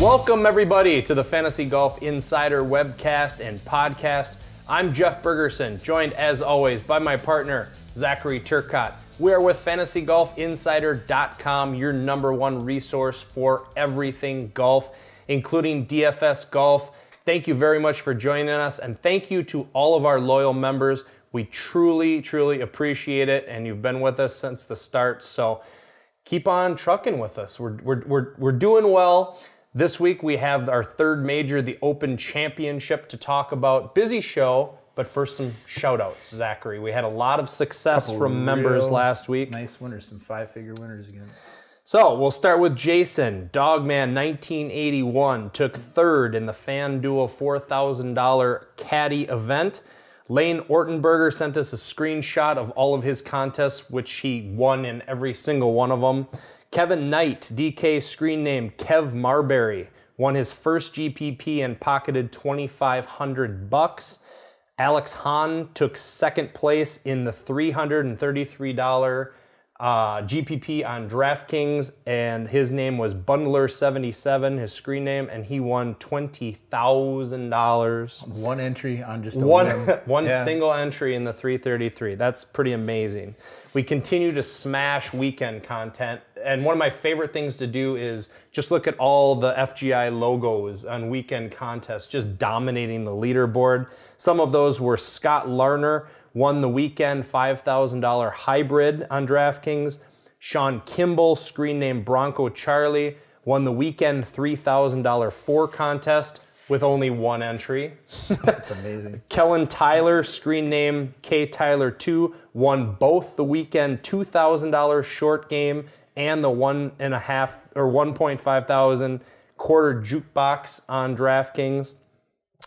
Welcome, everybody, to the Fantasy Golf Insider webcast and podcast. I'm Jeff Bergerson, joined, as always, by my partner, Zachary Turcotte. We are with FantasyGolfInsider.com, your #1 resource for everything golf, including DFS golf. Thank you very much for joining us, and thank you to all of our loyal members. We truly, truly appreciate it, and you've been with us since the start, so keep on trucking with us. We're doing well. This week we have our third major, the Open Championship, to talk about. Busy show, but first some shout-outs, Zachary. We had a lot of success from members last week. Nice winners, some five-figure winners again. So we'll start with Jason. Dogman 1981 took third in the FanDuel $4,000 caddy event. Lane Ortenberger sent us a screenshot of all of his contests, which he won in every single one of them. Kevin Knight, DK screen name Kev Marbury, won his first GPP and pocketed $2,500. Alex Hahn took second place in the $333 GPP on DraftKings, and his name was Bundler77, his screen name, and he won $20,000. One entry on just one single entry in the 333. That's pretty amazing. We continue to smash weekend content, and one of my favorite things to do is just look at all the FGI logos on weekend contests, just dominating the leaderboard. Some of those were Scott Larner, won the weekend $5,000 hybrid on DraftKings. Sean Kimball, screen name Bronco Charlie, won the weekend $3,000 four contest with only one entry. That's amazing. Kellen Tyler, screen name K Tyler 2, won both the weekend $2,000 short game and the 1.5 or 1.5 thousand quarter jukebox on DraftKings.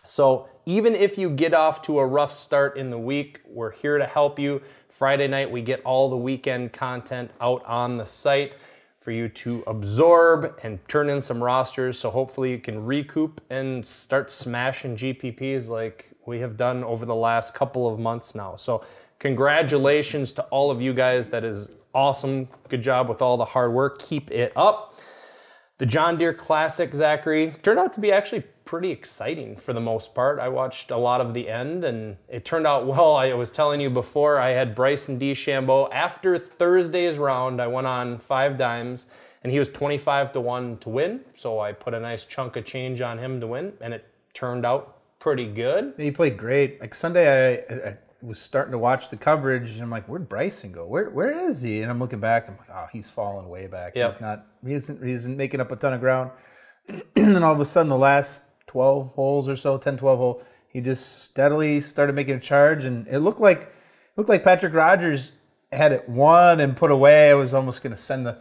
So even if you get off to a rough start in the week, we're here to help you. Friday night, we get all the weekend content out on the site for you to absorb and turn in some rosters. So hopefully you can recoup and start smashing GPPs like we have done over the last couple of months now. So congratulations to all of you guys. That is awesome. Good job with all the hard work. Keep it up. The John Deere Classic, Zachary, turned out to be actually pretty exciting for the most part. I watched a lot of the end, and it turned out well. I was telling you before, I had Bryson DeChambeau. After Thursday's round, I went on 5 dimes, and he was 25-1 to win. So I put a nice chunk of change on him to win, and it turned out pretty good. He played great. Like Sunday, I was starting to watch the coverage, and I'm like, where'd Bryson go? Where is he? And I'm looking back, I'm like, oh, he's fallen way back. Yep. He isn't making up a ton of ground. And then all of a sudden, the last 12 holes or so, 10, 12 hole, he just steadily started making a charge, and it looked like Patrick Rogers had it won and put away. I was almost going to send the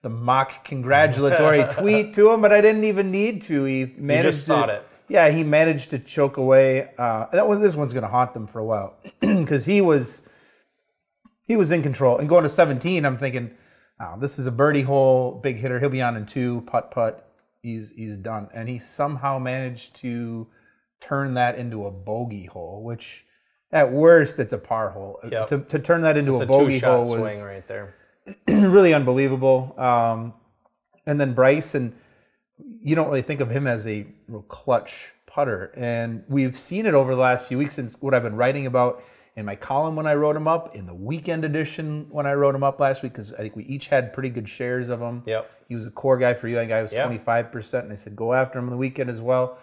mock congratulatory tweet to him, but I didn't even need to. He managed you just thought it. Yeah, he managed to choke away. This one's going to haunt them for a while because he was in control. And going to 17, I'm thinking, oh, this is a birdie hole, big hitter. He'll be on in 2, putt. He's done. And he somehow managed to turn that into a bogey hole, which at worst it's a par hole. Yep. To turn that into a bogey hole was swing right there. Really unbelievable. And then Bryson, you don't really think of him as a real clutch putter. And we've seen it over the last few weeks since what I've been writing about in my column when I wrote him up, in the weekend edition when I wrote him up last week, because I think we each had pretty good shares of him. Yep. He was a core guy for you. I think I was 25%, and I said go after him on the weekend as well.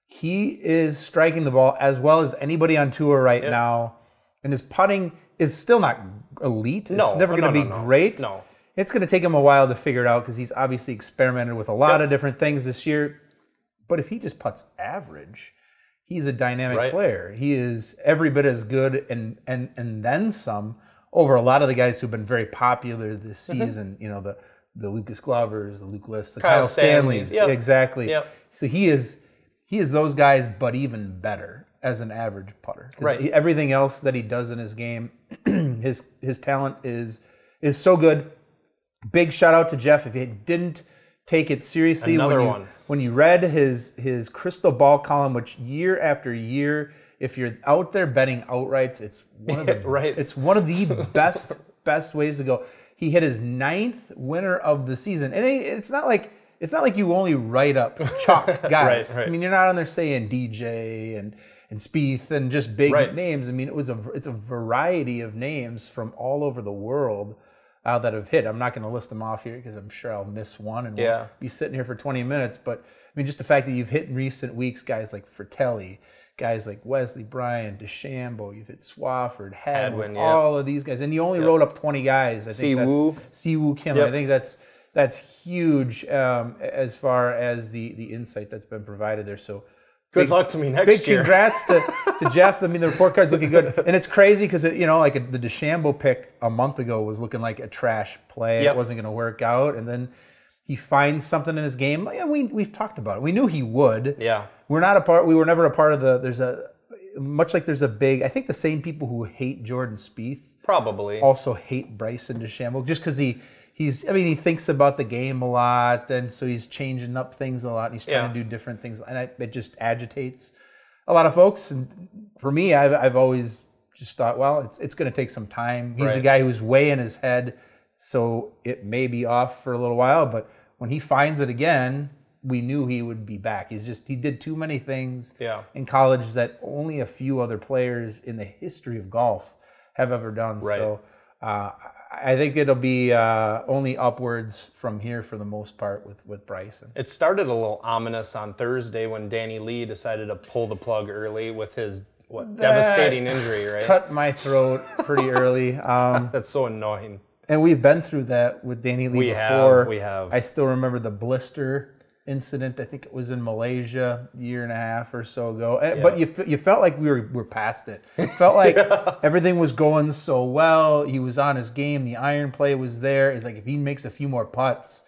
He is striking the ball as well as anybody on tour right now, and his putting is still not elite. It's never going to be great. No. It's going to take him a while to figure it out because he's obviously experimented with a lot of different things this year. But if he just putts average, he's a dynamic player. He is every bit as good and then some over a lot of the guys who've been very popular this season. You know, the Lucas Glovers, the Luke Lists, the Kyle Stanleys. Exactly. Yep. So he is those guys, but even better as an average putter. Everything else that he does in his game, his talent is so good. Big shout out to Jeff. If he didn't take it seriously, when you read his crystal ball column, which year after year, if you're out there betting outrights, it's one of the it's one of the best ways to go. He hit his 9th winner of the season, and it's not like it's not like you only write up chalk guys. Right. I mean, you're not on there saying DJ and Spieth and just big names. I mean, it's a variety of names from all over the world that have hit. I'm not going to list them off here because I'm sure I'll miss one and we'll be sitting here for 20 minutes. But I mean, just the fact that you've hit in recent weeks guys like Fratelli, guys like Wesley Bryan, DeChambeau, you've hit Swafford, Hadwin, all of these guys, and you only wrote up 20 guys. I think Siwoo Kim. I think that's huge as far as the insight that's been provided there. So good luck to me next year. Big congrats to Jeff. I mean, the report card's looking good, and it's crazy because like the DeChambeau pick a month ago was looking like a trash play. It wasn't going to work out, and then he finds something in his game. We've talked about it. We knew he would. Yeah. We were never a part of there's a big, I think the same people who hate Jordan Spieth probably also hate Bryson DeChambeau just because he thinks about the game a lot, and so he's changing up things a lot, and he's trying to do different things, and it just agitates a lot of folks. And for me, I've always just thought, well, it's going to take some time. He's a guy who's way in his head, so it may be off for a little while, but when he finds it again, we knew he would be back. He did too many things in college that only a few other players in the history of golf have ever done. Right. So I think it'll be only upwards from here for the most part with Bryson. It started a little ominous on Thursday when Danny Lee decided to pull the plug early with his devastating injury, right? Cut my throat pretty early. That's so annoying. And we've been through that with Danny Lee before. We have. I still remember the blister incident. I think it was in Malaysia a year and a half or so ago. But you felt like we were past it. It felt like everything was going so well. He was on his game. The iron play was there. It's like if he makes a few more putts,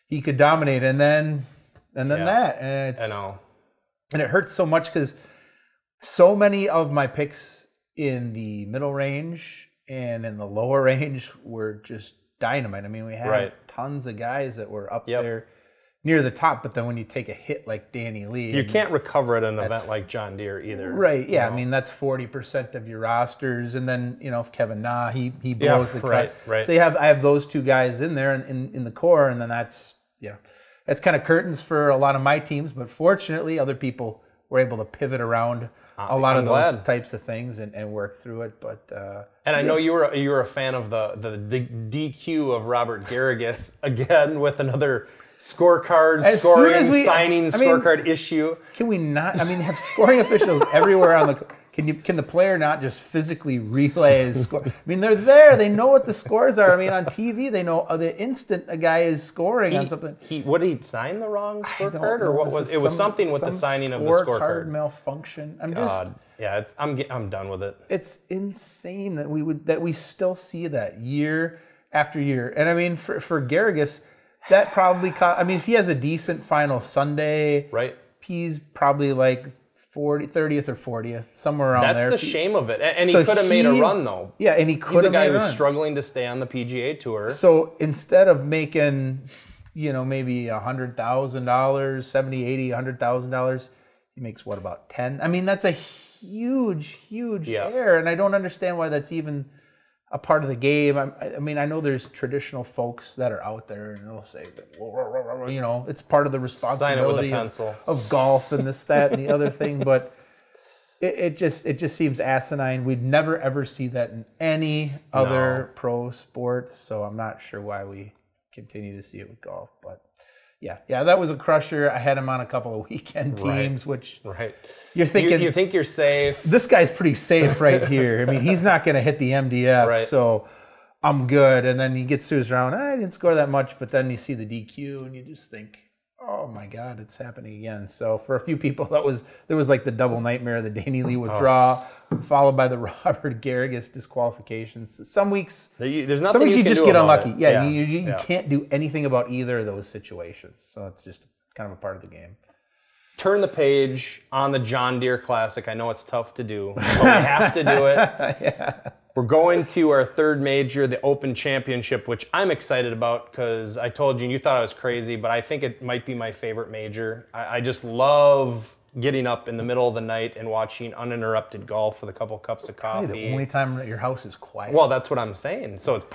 he could dominate. And then that. And I know. And it hurts so much because so many of my picks in the middle range and in the lower range were just dynamite. I mean, we had tons of guys that were up there near the top, but then when you take a hit like Danny Lee, you can't recover at an event like John Deere either. Right? Yeah, I mean that's 40% of your rosters, and then if Kevin Na he blows the cut. Right. So I have those two guys in there in the core, and then that's kind of curtains for a lot of my teams. But fortunately, other people were able to pivot around a lot of those types of things and work through it. But I know you were a fan of the DQ of Robert Garrigus again with another scorecard, scorecard issue. Can we not? I mean, have scoring officials everywhere on the. Can the player not just physically relay his score? I mean, they're there. They know what the scores are. I mean, on TV, they know the instant a guy is scoring on something. Would he sign the wrong scorecard, or what was it? Was something with the signing of the scorecard malfunction. I'm done with it. It's insane that we still see that year after year. And I mean, for Garrigus, that probably if he has a decent final Sunday, he's probably like 30th or 40th, somewhere around there. That's the shame of it. And he could have made a run, though. Yeah, and he could have made a run. He's a guy who's struggling to stay on the PGA Tour. So instead of making, maybe $100,000, $70,000, $80,000, $100,000, he makes what, about 10? I mean, that's a huge error, and I don't understand why that's even a part of the game. I mean, I know there's traditional folks that are out there, and they'll say, it's part of the responsibility of golf and this, that, and the other thing. But it just seems asinine. We'd never ever see that in any other pro sport. So I'm not sure why we continue to see it with golf. But yeah, that was a crusher. I had him on a couple of weekend teams, which you're thinking you think you're safe. This guy's pretty safe right here. I mean, he's not going to hit the MDF, so I'm good. And then he gets to his round. I didn't score that much, but then you see the DQ, and you just think, oh my God, it's happening again. So for a few people, there was like the double nightmare of the Danny Lee withdrawal, followed by the Robert Garrigus disqualifications. Some weeks, there's nothing. Some weeks you can just do get about unlucky. You can't do anything about either of those situations. So it's just kind of a part of the game. Turn the page on the John Deere Classic. I know it's tough to do, but we have to do it. We're going to our third major, the Open Championship, which I'm excited about because I told you, and you thought I was crazy, but I think it might be my favorite major. I just love getting up in the middle of the night and watching uninterrupted golf with a couple cups of coffee. Probably the only time that your house is quiet. Well, that's what I'm saying. So it's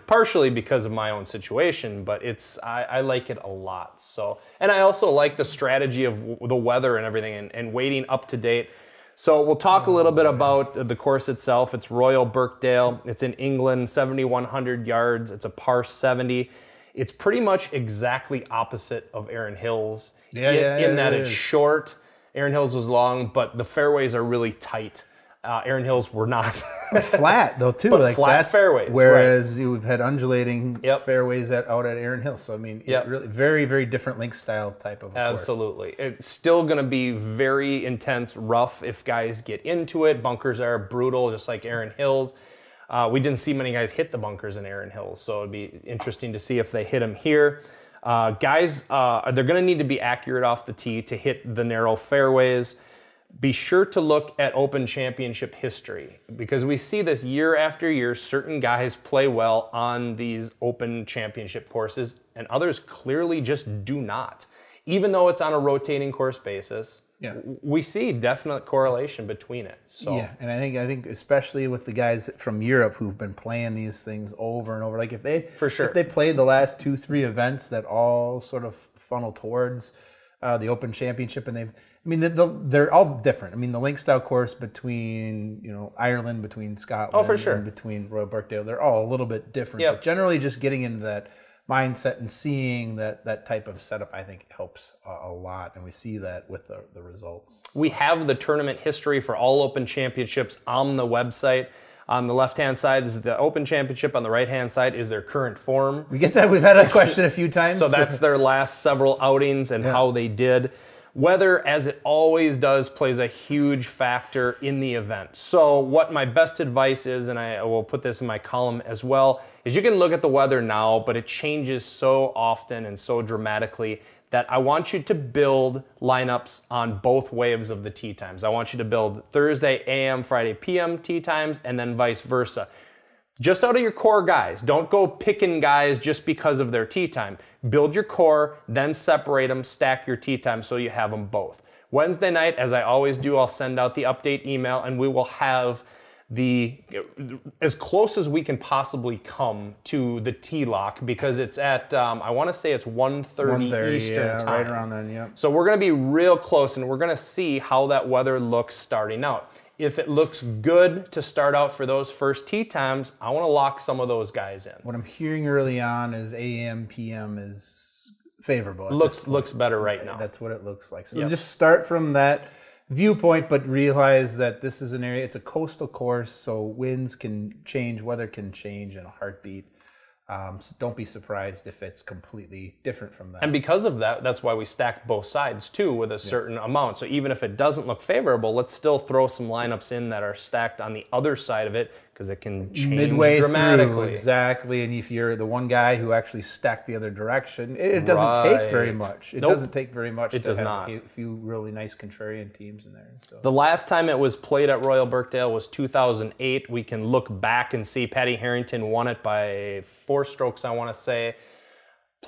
partially because of my own situation, but I like it a lot. So, and I also like the strategy of the weather and everything and waiting up to date. So we'll talk a little bit about the course itself. It's Royal Birkdale. It's in England, 7,100 yards. It's a par 70. It's pretty much exactly opposite of Erin Hills in that it's short. Erin Hills was long, but the fairways are really tight. Erin Hills were not. Flat though too, but like flat that's, fairways. Whereas we've had undulating fairways out at Erin Hills. So I mean, really very, very different link style type of Absolutely. Course. It's still going to be very intense, rough if guys get into it. Bunkers are brutal, just like Erin Hills. We didn't see many guys hit the bunkers in Erin Hills, so it'd be interesting to see if they hit them here. Guys, they're going to need to be accurate off the tee to hit the narrow fairways. Be sure to look at Open Championship history because we see this year after year. Certain guys play well on these Open Championship courses and others clearly just do not. Even though it's on a rotating course basis, we see definite correlation between it. So yeah, and I think especially with the guys from Europe who've been playing these things over and over, like if they played the last 2-3 events that all sort of funnel towards the Open Championship, and they're all different. I mean, the link style course between Ireland, between Scotland, and between Royal Birkdale, they're all a little bit different. But generally, just getting into that mindset and seeing that type of setup, I think helps a lot, and we see that with the results. We have the tournament history for all Open Championships on the website. On the left-hand side is the Open Championship. On the right-hand side is their current form. We get that. We've had that question a few times. So that's their last several outings and how they did. Weather, as it always does, plays a huge factor in the event. So what my best advice is, and I will put this in my column as well, is you can look at the weather now, but it changes so often and so dramatically that I want you to build lineups on both waves of the tee times. I want you to build Thursday AM, Friday PM tee times, and then vice versa. Just out of your core guys. Don't go picking guys just because of their tee time. Build your core, then separate them, stack your tee time so you have them both. Wednesday night, as I always do, I'll send out the update email and we will have as close as we can possibly come to the tee lock because it's at, I want to say it's 1:30 Eastern time. Right around then, So we're going to be real close and we're going to see how that weather looks starting out. If it looks good to start out for those first tee times, I want to lock some of those guys in. What I'm hearing early on is AM, PM is favorable. It looks better right now. That's what it looks like. So just start from that viewpoint, but realize that this is an area, it's a coastal course, so winds can change, weather can change in a heartbeat. So don't be surprised if it's completely different from that. And because of that, that's why we stack both sides too with a certain amount. So even if it doesn't look favorable, let's still throw some lineups in that are stacked on the other side of it because it can change midway dramatically. Through, exactly. And if you're the one guy who actually stacked the other direction, it doesn't take very much. It doesn't take very much. It does not. A few really nice contrarian teams in there. So. The last time it was played at Royal Birkdale was 2008. We can look back and see Patty Harrington won it by 4 strokes, I want to say,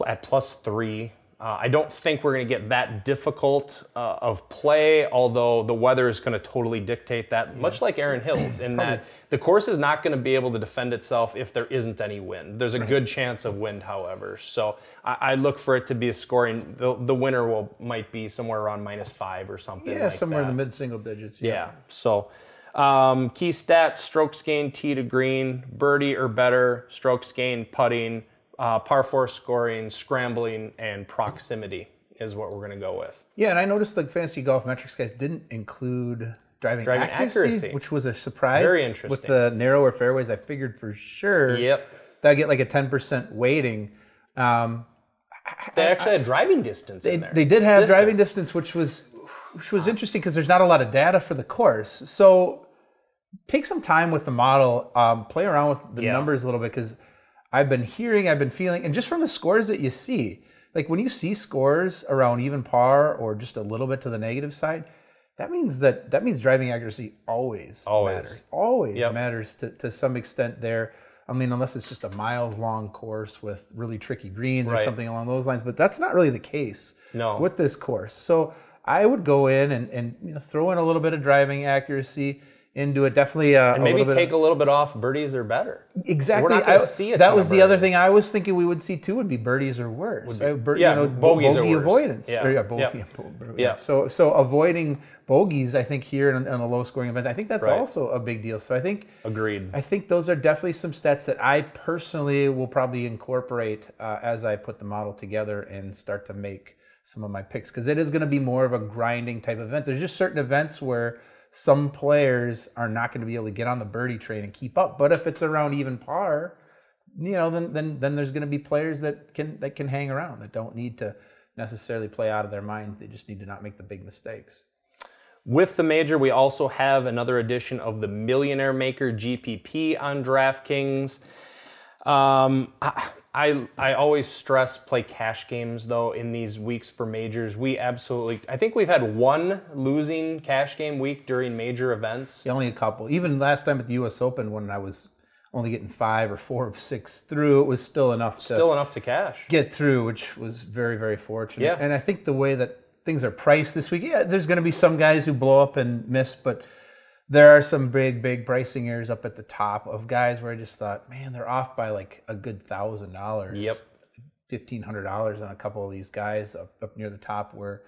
at +3. I don't think we're going to get that difficult of play, although the weather is going to totally dictate that, much like Erin Hills, in that the course is not going to be able to defend itself if there isn't any wind. There's a good chance of wind, however. So I look for it to be a scoring. The winner might be somewhere around -5 or something. Yeah, somewhere in the mid-single digits. Yeah. So key stats: strokes gained, tee to green, birdie or better, strokes gained, putting. Par 4 scoring, scrambling, and proximity is what we're going to go with. Yeah, and I noticed the Fantasy Golf Metrics guys didn't include driving accuracy, which was a surprise. Very interesting. With the narrower fairways, I figured for sure that I'd get like a 10% weighting. They actually had driving distance in there. They did have driving distance, which was interesting because there's not a lot of data for the course. So take some time with the model, play around with the numbers a little bit because I've been feeling, and just from the scores that you see, like when you see scores around even par or just a little bit to the negative side, that means driving accuracy always matters. Always matters to some extent there. I mean, unless it's just a miles-long course with really tricky greens or something along those lines, but that's not really the case with this course. So I would go in and throw in a little bit of driving accuracy into it. Definitely, and maybe take a little bit off birdies or better. Exactly. We're not going to see it. That was the other thing I was thinking we would see too. Would be birdies or worse. Bogeys bogey or avoidance. Yeah. So avoiding bogeys, I think here in a low scoring event, I think that's also a big deal. So I think agreed. I think those are definitely some stats that I personally will probably incorporate as I put the model together and start to make some of my picks, because it is going to be more of a grinding type event. There's just certain events where some players are not going to be able to get on the birdie train and keep up. But if it's around even par, then there's going to be players that can hang around, that don't need to necessarily play out of their mind. They just need to not make the big mistakes. With the major, we also have another edition of the Millionaire Maker GPP on DraftKings. I always stress play cash games, though, in these weeks for majors. I think we've had one losing cash game week during major events. Yeah, only a couple. Even last time at the U.S. Open, when I was only getting 5 or 4 of 6 through, it was still enough to cash. Get through, which was very, very fortunate. Yeah. And I think the way that things are priced this week, there's going to be some guys who blow up and miss, but there are some big pricing errors up at the top of guys where I just thought, man, they're off by like a good $1,000. Yep. $1,500 on a couple of these guys up near the top, where,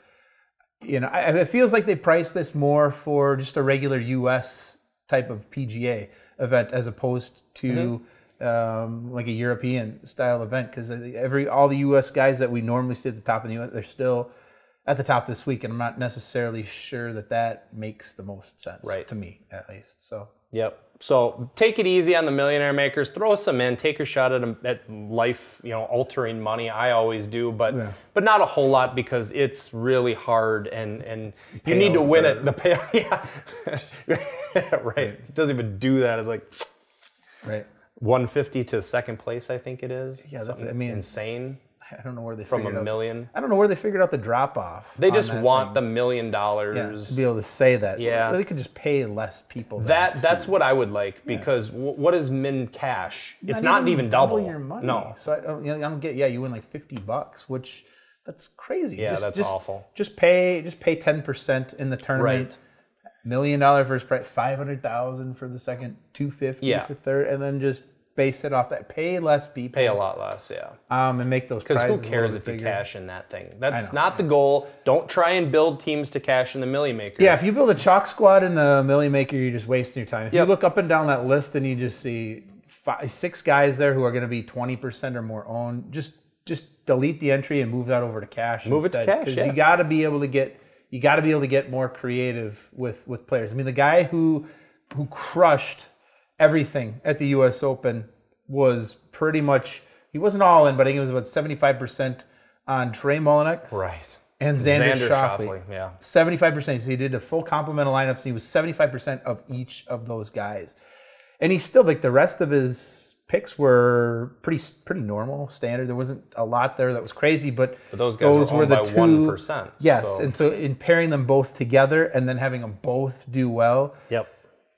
it feels like they price this more for just a regular U.S. type of PGA event as opposed to like a European style event, because all the U.S. guys that we normally see at the top of the U.S., they're still at the top this week, and I'm not necessarily sure that makes the most sense, to me at least. So So take it easy on the Millionaire Makers. Throw some in. Take a shot at life, altering money. I always do, but not a whole lot, because it's really hard, and you need to win it. The payout, right? It doesn't even do that. It's like 150 to second place, I think it is. Yeah, that's insane. I don't know where they from figured $1 million. I don't know where they figured out the drop off. They just want the $1 million. To be able to say that. Yeah, they could just pay less people. That's what I would like, because what is min cash? It's not even double your money. No, so I don't get. Yeah, you win like $50, which that's crazy. Yeah, that's awful. Just pay 10% in the tournament. $1 million first prize, $500,000 for the second, $250 for third, and then just base it off that. Pay less people. Pay a lot less, and make those prizes. Because who cares if you cash in that thing? That's not the goal. Don't try and build teams to cash in the Millie Maker. Yeah, if you build a chalk squad in the Millie Maker, you're just wasting your time. If you look up and down that list and you just see 6 guys there who are going to be 20% or more owned, just delete the entry and move that over to cash. Move instead, it to cash. Because you got to be able to get more creative with players. I mean, the guy who crushed everything at the U.S. Open was pretty much, he wasn't all in, but I think it was about 75% on Trey Mullinax. Right. And Xander Schauffele. 75%. So he did a full complement of lineups, and he was 75% of each of those guys. And he still, like, the rest of his picks were pretty normal, standard. There wasn't a lot there that was crazy, but those guys were the 1%. Yes, and so in pairing them both together and then having them both do well,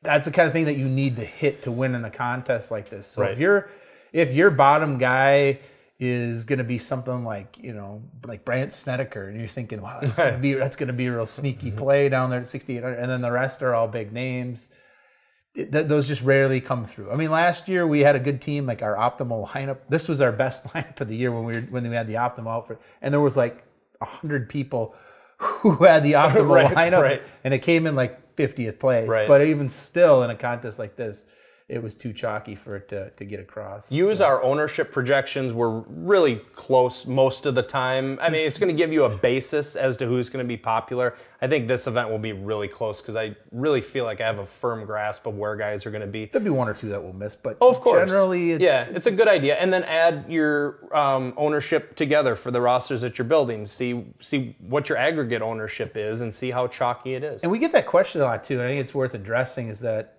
that's the kind of thing that you need to hit to win in a contest like this. So if your bottom guy is going to be something like Brandt Snedeker, and you're thinking, wow, that's going to be a real sneaky play down there at 6,800, and then the rest are all big names. Those just rarely come through. I mean, last year we had a good team, like our optimal lineup. This was our best lineup of the year when we had the optimal outfit, and there was like 100 people who had the optimal lineup, and it came in like 50th place. But even still, in a contest like this, it was too chalky for it to get across. Our ownership projections were really close most of the time. I mean, it's going to give you a basis as to who's going to be popular. I think this event will be really close, because I really feel like I have a firm grasp of where guys are going to be. There'll be 1 or 2 that will miss, but of course, generally it's a good idea. And then add your ownership together for the rosters that you're building. See what your aggregate ownership is and see how chalky it is. And we get that question a lot too, and I think it's worth addressing, is that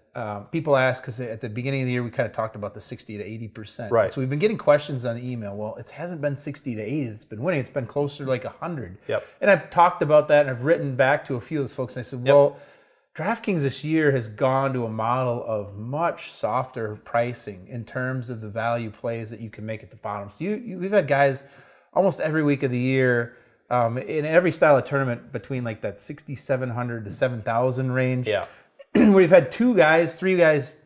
people ask, because at the beginning of the year we kind of talked about the 60 to 80%. Right. So we've been getting questions on email. Well, it hasn't been 60 to 80 that's been winning. It's been closer to like 100. And I've talked about that, and I've written back to a few of those folks, and I said, well, DraftKings this year has gone to a model of much softer pricing in terms of the value plays that you can make at the bottom. So we've had guys almost every week of the year in every style of tournament between like that 6,700 to 7,000 range. Yeah. Where you've had 3 guys,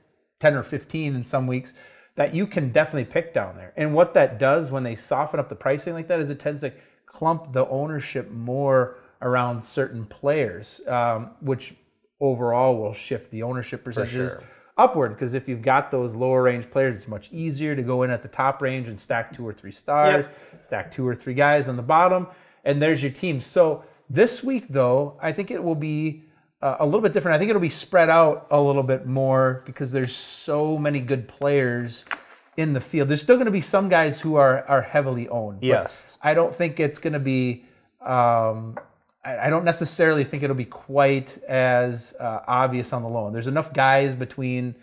10 or 15 in some weeks, that you can definitely pick down there. And what that does when they soften up the pricing like that is it tends to clump the ownership more around certain players, which overall will shift the ownership percentages upward. Because if you've got those lower range players, it's much easier to go in at the top range and stack 2 or 3 stars, stack 2 or 3 guys on the bottom, and there's your team. So this week, though, I think it will be a little bit different. I think it'll be spread out a little bit more because there's so many good players in the field. There's still going to be some guys who are heavily owned. Yes. I don't think it's going to be, I don't necessarily think it'll be quite as obvious on the low end. There's enough guys between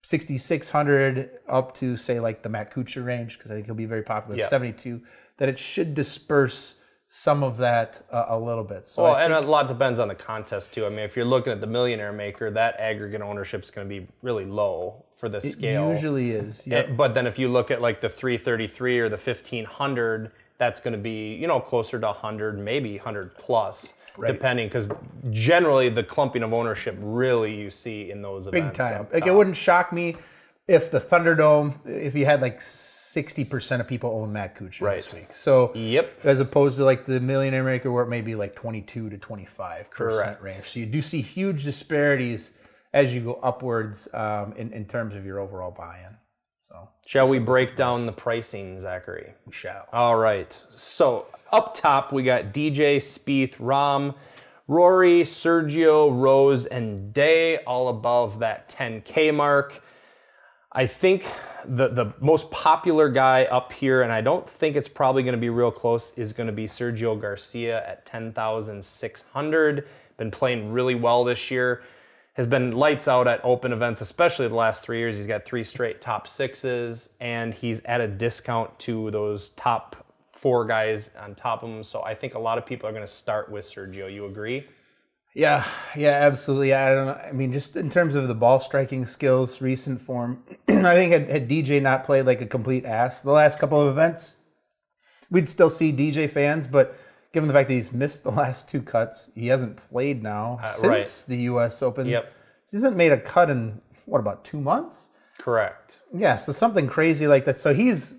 6,600 up to, say, like the Matt Kuchar range, because I think he'll be very popular, 72, that it should disperse some of that a little bit. So and a lot depends on the contest too. I mean, if you're looking at the Millionaire Maker, that aggregate ownership is going to be really low for the scale. It usually is. Yep. But then if you look at like the 333 or the 1500, that's going to be, closer to 100, maybe 100 plus, depending, because generally the clumping of ownership really you see in those events. Big time. Like, it wouldn't shock me if the Thunderdome, if you had like 60% of people own Matt Kuchar this week. So as opposed to like the Millionaire Maker where it may be like 22 to 25% range. So you do see huge disparities as you go upwards in terms of your overall buy-in. So shall we break down the pricing, Zachary? We shall. All right. So up top we got DJ, Spieth, Rahm, Rory, Sergio, Rose, and Day, all above that 10K mark. I think the most popular guy up here, and I don't think it's probably going to be real close, is going to be Sergio Garcia at 10,600. Been playing really well this year. Has been lights out at open events, especially the last 3 years. He's got 3 straight top 6s, and he's at a discount to those top 4 guys on top of him. So I think a lot of people are going to start with Sergio. You agree? Yeah, absolutely. I don't know. I mean, just in terms of the ball striking skills, recent form, I think had DJ not played like a complete ass the last couple of events, we'd still see DJ fans. But given the fact that he's missed the last 2 cuts, he hasn't played now since the U.S. Open. He hasn't made a cut in, about 2 months? Correct. Yeah, so something crazy like that. So he's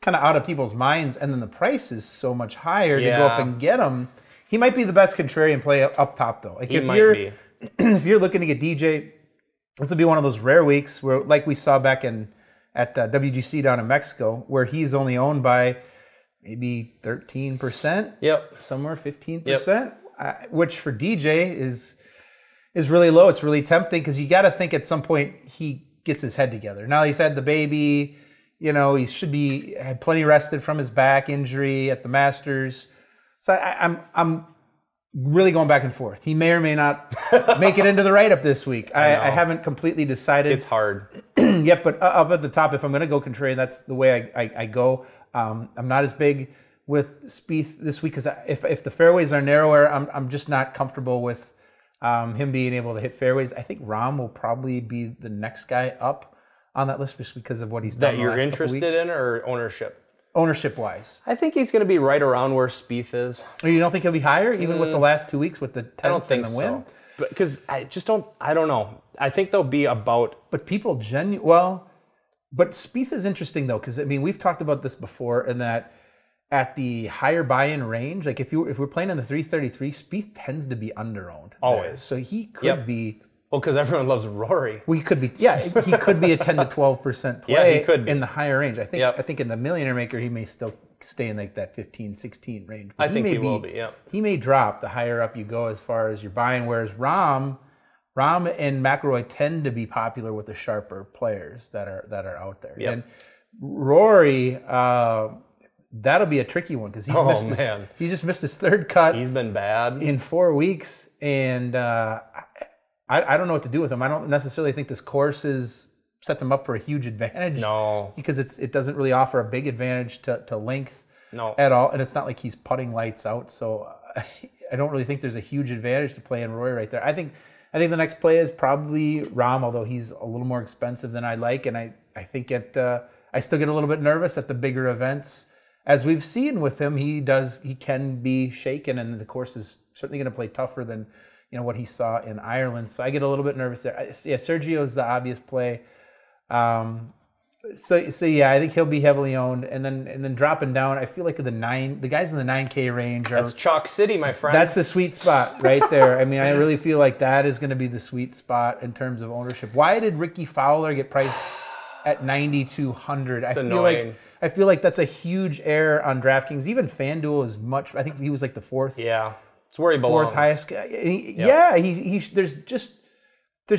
kind of out of people's minds, and then the price is so much higher to go up and get him. He might be the best contrarian play up top, though. Like, if you're looking to get DJ, this will be one of those rare weeks where, like we saw back at WGC down in Mexico, where he's only owned by maybe 13%. Somewhere 15%, which for DJ is really low. It's really tempting because you got to think at some point he gets his head together. Now he's had the baby, he should be had plenty rested from his back injury at the Masters. So I'm really going back and forth. He may or may not make it into the write-up this week. I haven't completely decided. It's hard. Yep, but up at the top, if I'm going to go contrarian, that's the way I go. I'm not as big with Spieth this week because if the fairways are narrower, I'm just not comfortable with him being able to hit fairways. I think Rahm will probably be the next guy up on that list just because of what he's done. That you're interested in, or ownership? Ownership-wise. I think he's going to be right around where Spieth is. Or you don't think he'll be higher, even with the last 2 weeks with the 10th and the win? Because I don't know. I think they'll be about... But people but Spieth is interesting, though, because, I mean, we've talked about this before, in that at the higher buy-in range, like if we're playing in the 333, Spieth tends to be under-owned. Always. So he could be... Well, because everyone loves Rory. He could be a 10 to 12% play he could be in the higher range. I think in the Millionaire Maker, he may still stay in like that 15, 16 range. But I think he will be, He may drop the higher up you go as far as your buying, whereas Rahm and McIlroy tend to be popular with the sharper players that are out there. And Rory, that'll be a tricky one because he's just missed his 3rd cut. He's been bad in 4 weeks, and I don't know what to do with him. I don't necessarily think this course sets him up for a huge advantage. No. Because it doesn't really offer a big advantage to length at all. And it's not like he's putting lights out. So I don't really think there's a huge advantage to playing Roy right there. I think the next play is probably Rahm, although he's a little more expensive than I like. And I think I still get a little bit nervous at the bigger events as we've seen with him, he can be shaken, and the course is certainly going to play tougher than what he saw in Ireland. So I get a little bit nervous there. Yeah, Sergio's the obvious play. So yeah, I think he'll be heavily owned, and then dropping down, I feel like the guys in the 9K range are. That's Chalk City, my friend. That's the sweet spot right there. I mean, I really feel like that is going to be the sweet spot in terms of ownership. Why did Ricky Fowler get priced at 9,200? It's annoying. I feel like that's a huge error on DraftKings. Even FanDuel is much. I think he was like the fourth. Yeah, it's where he belongs. Fourth highest. Yeah, there's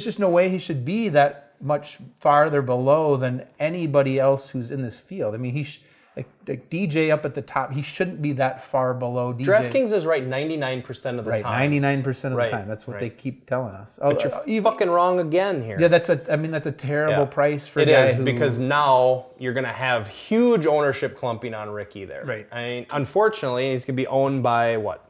just no way he should be that much farther below than anybody else who's in this field. I mean, like DJ up at the top, he shouldn't be that far below DJ. DraftKings is right 99% of the time. 99% of the time. That's what they keep telling us. But you're fucking wrong again here. Yeah, that's a terrible price for a guy It is, because now you're going to have huge ownership clumping on Ricky there. Right. I mean, unfortunately, he's going to be owned by what?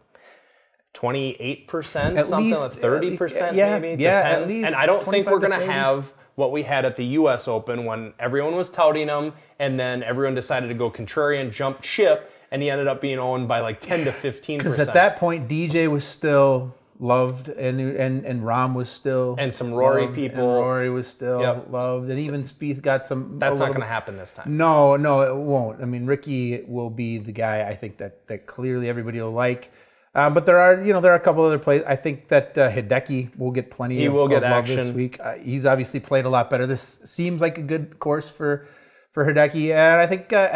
28%, something like 30%, maybe. Yeah, depends. at least. And I don't think we're going to have what we had at the U.S. Open when everyone was touting him, and then everyone decided to go contrarian, jump ship, and he ended up being owned by like 10 to 15%. Because at that point, DJ was still loved, and Rahm was still and some Rory loved, people. And Rory was still loved, and even Spieth got some. That's not going to happen this time. No, it won't. I mean, Ricky will be the guy I think that clearly everybody will like. But there are a couple other plays. I think that Hideki will get plenty of love action this week. He's obviously played a lot better. This seems like a good course for Hideki, and I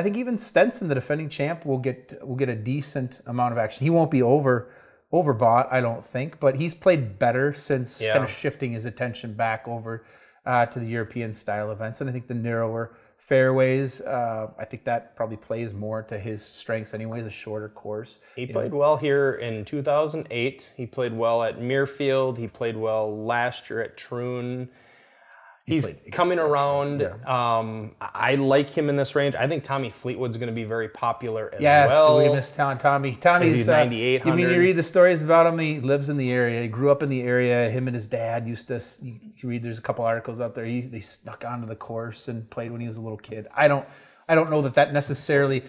think even Stenson, the defending champ, will get a decent amount of action. He won't be overbought, I don't think, but he's played better since kind of shifting his attention back over to the European style events, and I think the narrower fairways, I think that probably plays more to his strengths anyway, the shorter course. He played well here in 2008. He played well at Muirfield. He played well last year at Troon. He's coming around. Yeah. I like him in this range. I think Tommy Fleetwood's going to be very popular as well. Yes, we miss Tommy. Tommy's 9,800. I mean, you read the stories about him. He lives in the area. He grew up in the area. Him and his dad used to. You read. There's a couple articles out there. They snuck onto the course and played when he was a little kid. I don't know that necessarily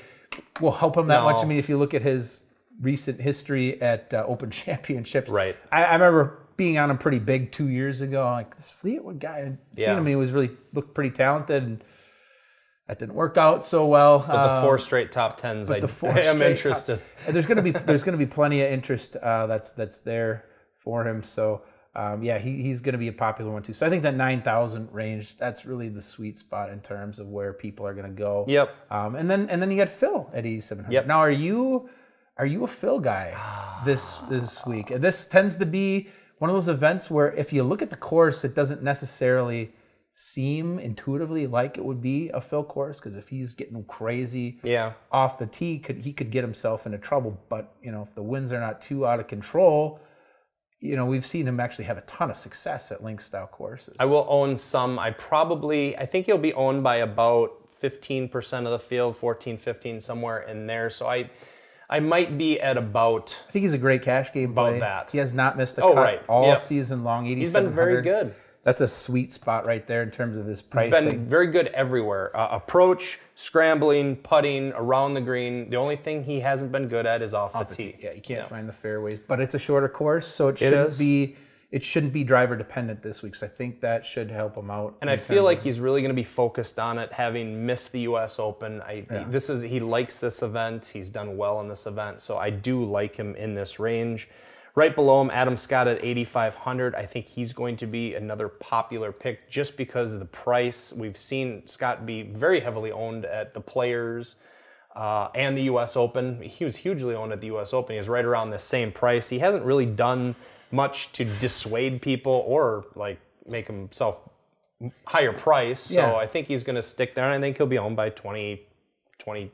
will help him that much. I mean, if you look at his recent history at Open Championships, right? I remember being on him pretty big 2 years ago. Like, this Fleetwood guy, I'd seen him. He looked pretty talented, and that didn't work out so well. But the 4 straight top 10s, I am interested. There's gonna be plenty of interest that's there for him. So he's gonna be a popular one too. So I think that 9,000 range, that's really the sweet spot in terms of where people are gonna go. Yep. And then you got Phil at 8,700. Yep. Now, are you a Phil guy this week? And this tends to be one of those events where if you look at the course, it doesn't necessarily seem intuitively like it would be a Phil course, because if he's getting crazy off the tee, he could get himself into trouble. But if the winds are not too out of control, we've seen him actually have a ton of success at link style courses. I will own some. I think he'll be owned by about 15% of the field, 14, 15, somewhere in there. So I might be at about. I think he's a great cash game play. About that. He has not missed a cut all season long. 8,700. He's been very good. That's a sweet spot right there in terms of his pricing. He's been very good everywhere. Approach, scrambling, putting, around the green. The only thing he hasn't been good at is off the tee. Yeah, you can't find the fairways. But it's a shorter course, so it shouldn't be driver dependent this week. So I think that should help him out. And I feel like he's really going to be focused on it, having missed the U.S. Open. He likes this event. He's done well in this event, so I do like him in this range. Right below him, Adam Scott at 8,500. I think he's going to be another popular pick just because of the price. We've seen Scott be very heavily owned at the Players and the U.S. Open. He was hugely owned at the U.S. Open. He was right around the same price. He hasn't really done much to dissuade people or make himself higher price. So I think he's going to stick there, and I think he'll be owned by 23%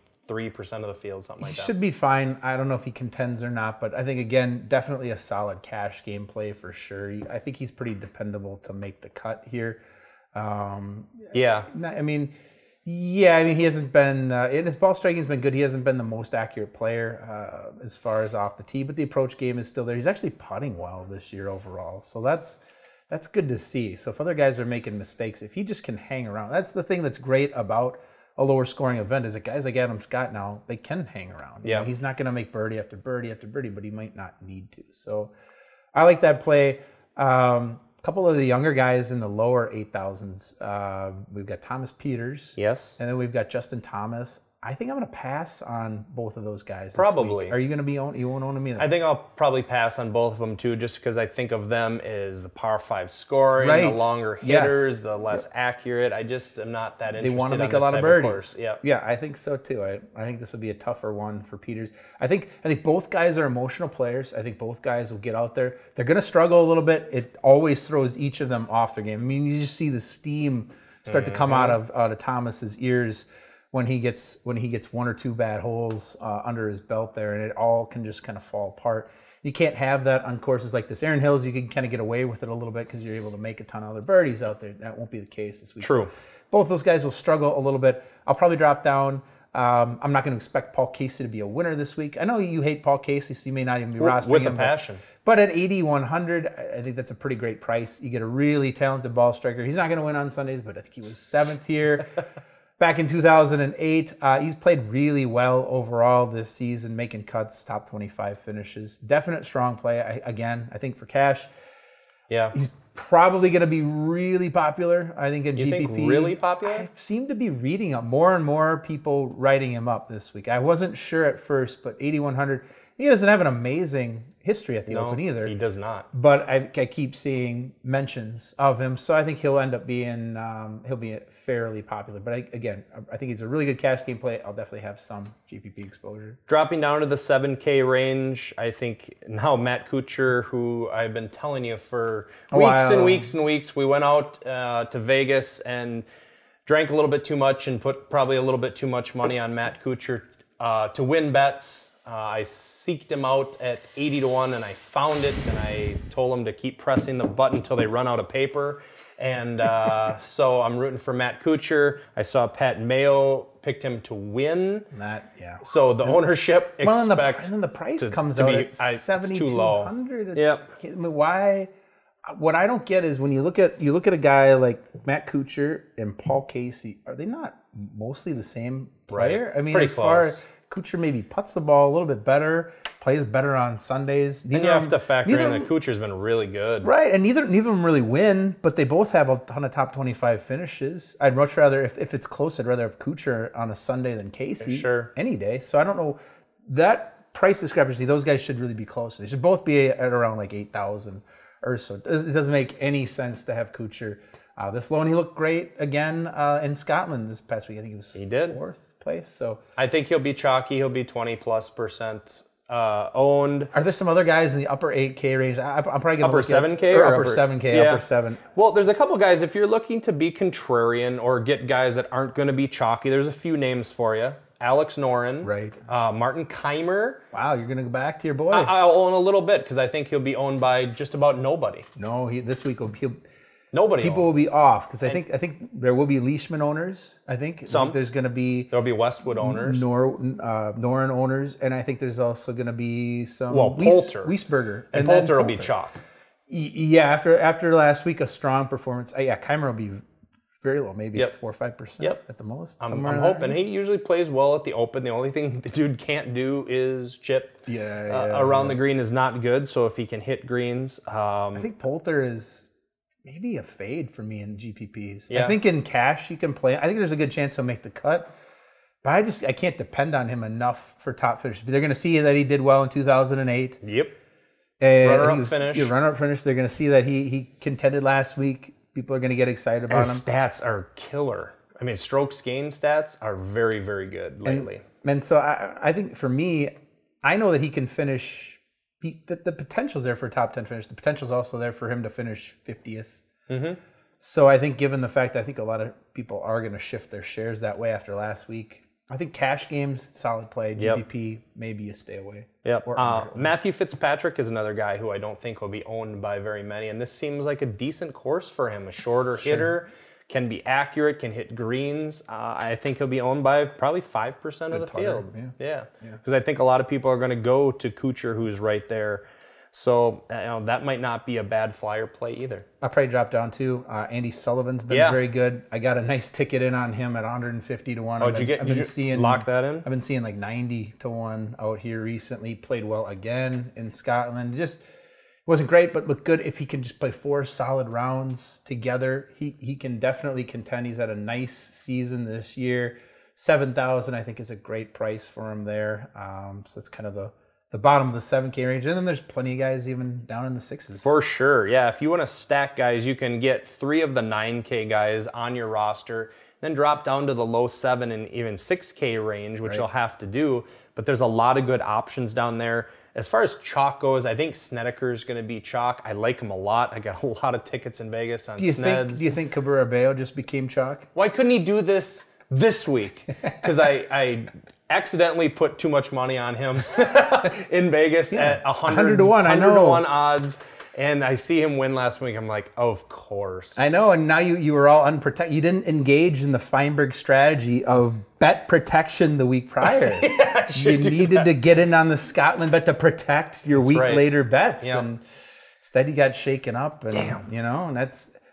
of the field, something like that. He should be fine. I don't know if he contends or not, but I think, again, definitely a solid cash game play for sure. I think he's pretty dependable to make the cut here. He hasn't been, his ball striking has been good. He hasn't been the most accurate player as far as off the tee, but the approach game is still there. He's actually putting well this year overall, so that's good to see. So if other guys are making mistakes, if he just can hang around, that's the thing that's great about a lower scoring event is that guys like Adam Scott now, they can hang around. You know, he's not going to make birdie after birdie after birdie, but he might not need to. So I like that play. A couple of the younger guys in the lower 8,000s. We've got Thomas Peters. Yes. And then we've got Justin Thomas. I think I'm going to pass on both of those guys. Probably. This week. Are you going to be you won't own them either? I think I'll probably pass on both of them too, just because I think of them as the par 5 scoring, the longer hitters, the less accurate. I just am not that interested. They want to make a lot of birdies. Yeah, I think so too. I think this will be a tougher one for Peters. I think both guys are emotional players. I think both guys will get out there. They're going to struggle a little bit. It always throws each of them off their game. I mean, you just see the steam start to come out of Thomas's ears when he gets one or two bad holes under his belt there, and it all can just kind of fall apart. You can't have that on courses like this. Aaron Hills, you can kind of get away with it a little bit because you're able to make a ton of other birdies out there. That won't be the case this week. True. So both those guys will struggle a little bit. I'll probably drop down. I'm not going to expect Paul Casey to be a winner this week. I know you hate Paul Casey, so you may not even be rostering with him. With a passion. But at 8,100, I think that's a pretty great price. You get a really talented ball striker. He's not going to win on Sundays, but I think he was 7th here. Back in 2008, he's played really well overall this season, making cuts, top 25 finishes. Definite strong play. I think for cash, he's probably going to be really popular. I think in GPP. You think really popular? I seem to be reading up more and more people writing him up this week. I wasn't sure at first, but 8,100. He doesn't have an amazing history at the Open either. He does not. But I keep seeing mentions of him, so I think he'll end up being he'll be fairly popular. But I think he's a really good cash game play. I'll definitely have some GPP exposure. Dropping down to the 7K range, I think now Matt Kuchar, who I've been telling you for weeks and weeks and weeks, we went out to Vegas and drank a little bit too much and put probably a little bit too much money on Matt Kuchar to win bets. I seeked him out at 80-1, and I found it, and I told him to keep pressing the button until they run out of paper. And so I'm rooting for Matt Kuchar. I saw Pat Mayo picked him to win. So the ownership expect and then the price comes out at 7,200. Why? What I don't get is when you look at a guy like Matt Kuchar and Paul Casey, are they not mostly the same player? Right. I mean, pretty as close. Far as Kuchar maybe puts the ball a little bit better, plays better on Sundays. And you have to factor in that Kuchar's been really good. Right, and neither of them really win, but they both have a ton of top 25 finishes. I'd much rather, if it's close, I'd rather have Kuchar on a Sunday than Casey any day. So I don't know. That price discrepancy, those guys should really be close. They should both be at around like 8,000 or so. It doesn't make any sense to have Kuchar this low, and he looked great again in Scotland this past week. I think he did 4th place. So I think he'll be chalky. He'll be 20+% owned. Are there some other guys in the upper 8K range? I'm probably going to upper 7K or upper 7K, upper 7. Well, there's a couple guys. If you're looking to be contrarian or get guys that aren't going to be chalky, there's a few names for you. Alex Noren, Martin Keimer. Wow, you're going to go back to your boy. I'll own a little bit because I think he'll be owned by just about nobody. No, this week nobody. People will be off because I think there will be Leishman owners. I think there's going to be there'll be Westwood owners, Noren owners, and I think there's also going to be some Poulter, Wiesberger, and Poulter will be chalk. Yeah, after last week, a strong performance. Keimer will be very low, maybe 4 or 5% at the most. I'm hoping. He usually plays well at the Open. The only thing the dude can't do is chip. Around the green is not good. So if he can hit greens, I think Poulter is maybe a fade for me in GPPs. I think in cash you can play. I think there's a good chance he'll make the cut, but I can't depend on him enough for top finish. They're going to see that he did well in 2008. And runner-up finish. They're going to see that he contended last week. People are going to get excited about him. His stats are killer. I mean, strokes gained stats are very, very good lately. And so I think for me, I know that he can finish. The potential's there for a top 10 finish. The potential's also there for him to finish 50th. Mm-hmm. So I think given the fact that I think a lot of people are going to shift their shares that way after last week, I think cash games, solid play. GPP, maybe you stay away. Matthew Fitzpatrick is another guy who I don't think will be owned by very many. And this seems like a decent course for him. A shorter hitter, can be accurate, can hit greens. I think he'll be owned by probably 5% of the field. Because I think a lot of people are going to go to Kuchar, who's right there. So that might not be a bad flyer play either. I'll probably drop down too. Andy Sullivan's been very good. I got a nice ticket in on him at 150 to 1. Oh, did you lock that in? I've been seeing like 90 to 1 out here recently. Played well again in Scotland. Just wasn't great, but looked good. If he can just play 4 solid rounds together, he can definitely contend. He's had a nice season this year. 7,000 I think is a great price for him there. So it's kind of the bottom of the 7K range. And then there's plenty of guys even down in the 6s. For sure. Yeah, if you want to stack guys, you can get 3 of the 9K guys on your roster, then drop down to the low 7 and even 6K range, which you'll have to do. But there's a lot of good options down there. As far as chalk goes, I think Snedeker's going to be chalk. I like him a lot. I got a lot of tickets in Vegas on Sneds. Do you think Cabrera Bello just became chalk? Why couldn't he do this week? Because I accidentally put too much money on him in Vegas at 100 to 1. 100 to 1 odds. And I see him win last week. I'm like, of course. I know. And now you were all unprotected. You didn't engage in the Feinberg strategy of bet protection the week prior. You needed to get in on the Scotland bet to protect your later bets. Yep. And instead he got shaken up. And,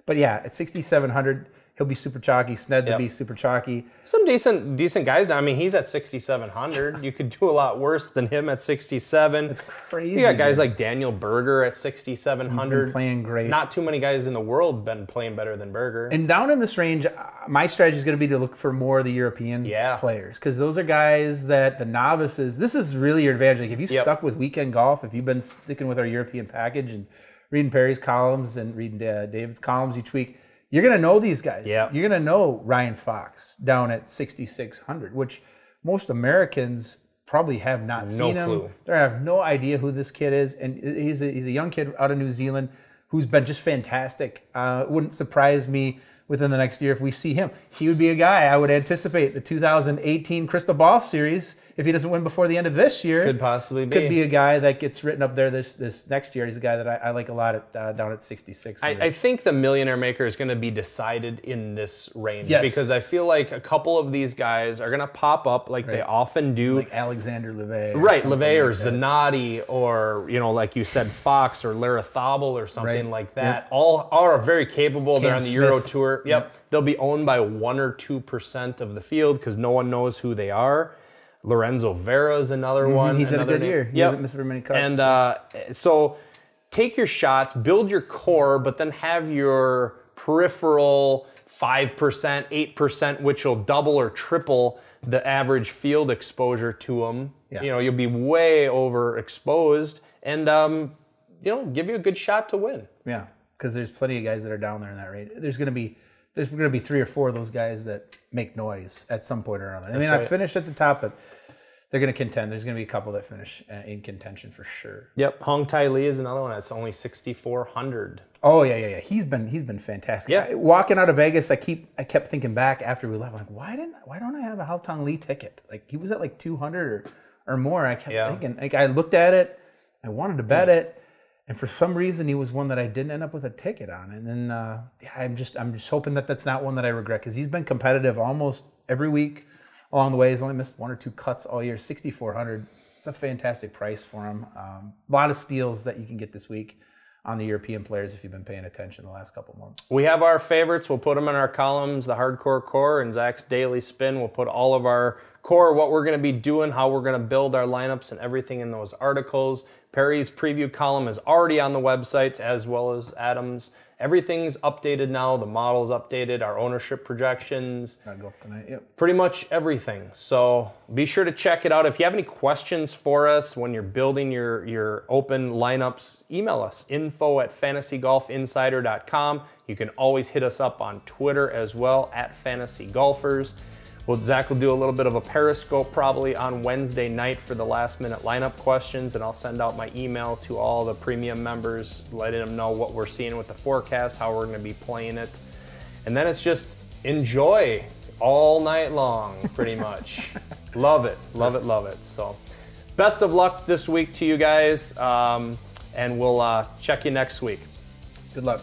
but yeah, at 6,700. He'll be super chalky. Sneds will be super chalky. Some decent guys now. I mean, he's at 6,700. You could do a lot worse than him at 67. It's crazy. You got guys like Daniel Berger at 6,700. He's been playing great. Not too many guys in the world been playing better than Berger. And down in this range, my strategy is going to be to look for more of the European players, because those are guys that the novices. This is really your advantage. Like if you stuck with weekend golf, if you've been sticking with our European package and reading Perry's columns and reading David's columns each week, you're going to know these guys. Yeah. You're going to know Ryan Fox down at 6,600, which most Americans probably have not seen him. No clue. They have no idea who this kid is. And he's a young kid out of New Zealand who's been just fantastic. It wouldn't surprise me within the next year if we see him. He would be a guy I would anticipate the 2018 Crystal Ball Series. If he doesn't win before the end of this year, could possibly be. Could be a guy that gets written up there this next year. He's a guy that I like a lot down at 66. I think the Millionaire Maker is going to be decided in this range because I feel like a couple of these guys are going to pop up like they often do. Like Alexander Levay. Right, Levay or Zanotti or, like you said, Fox or Larrathabal or something like that. Yep. All are very capable. They're on the Euro Tour. Yep. They'll be owned by 1 or 2% of the field because no one knows who they are. Lorenzo Vera is another one. He's had a good year. He hasn't missed very many cuts. And so take your shots, build your core, but then have your peripheral 5%, 8%, which will double or triple the average field exposure to them. Yeah. You'll be way overexposed and, give you a good shot to win. Yeah, because there's plenty of guys that are down there in that rate. There's going to be 3 or 4 of those guys that make noise at some point or another. I mean, I finished at the top, but they're going to contend. There's going to be a couple that finish in contention for sure. Yep, Hong Tai Lee is another one. That's only 6,400. Oh yeah. He's been fantastic. Yeah. Walking out of Vegas, I kept thinking back after we left. I'm like, why don't I have a Hao Tong Lee ticket? Like he was at like 200 or more. I kept thinking. Like I looked at it, I wanted to bet it. And for some reason, he was one that I didn't end up with a ticket on. And then, I'm just hoping that that's not one that I regret, because he's been competitive almost every week along the way. He's only missed 1 or 2 cuts all year. 6,400. It's a fantastic price for him. A lot of steals that you can get this week on the European players if you've been paying attention the last couple months. We have our favorites. We'll put them in our columns, the Hardcore Core and Zach's Daily Spin. We'll put all of our core, what we're going to be doing, how we're going to build our lineups and everything in those articles. Perry's preview column is already on the website, as well as Adam's. Everything's updated now. The model's updated, our ownership projections. Gotta go up tonight, yep. Pretty much everything. So be sure to check it out. If you have any questions for us when you're building your open lineups, email us, info@fantasygolfinsider.com. You can always hit us up on Twitter as well, @fantasygolfers. Well, Zach will do a little bit of a Periscope probably on Wednesday night for the last minute lineup questions, and I'll send out my email to all the premium members, letting them know what we're seeing with the forecast, how we're going to be playing it. And then it's just enjoy all night long, pretty much. Love it, love it, love it. So best of luck this week to you guys, and we'll check you next week. Good luck.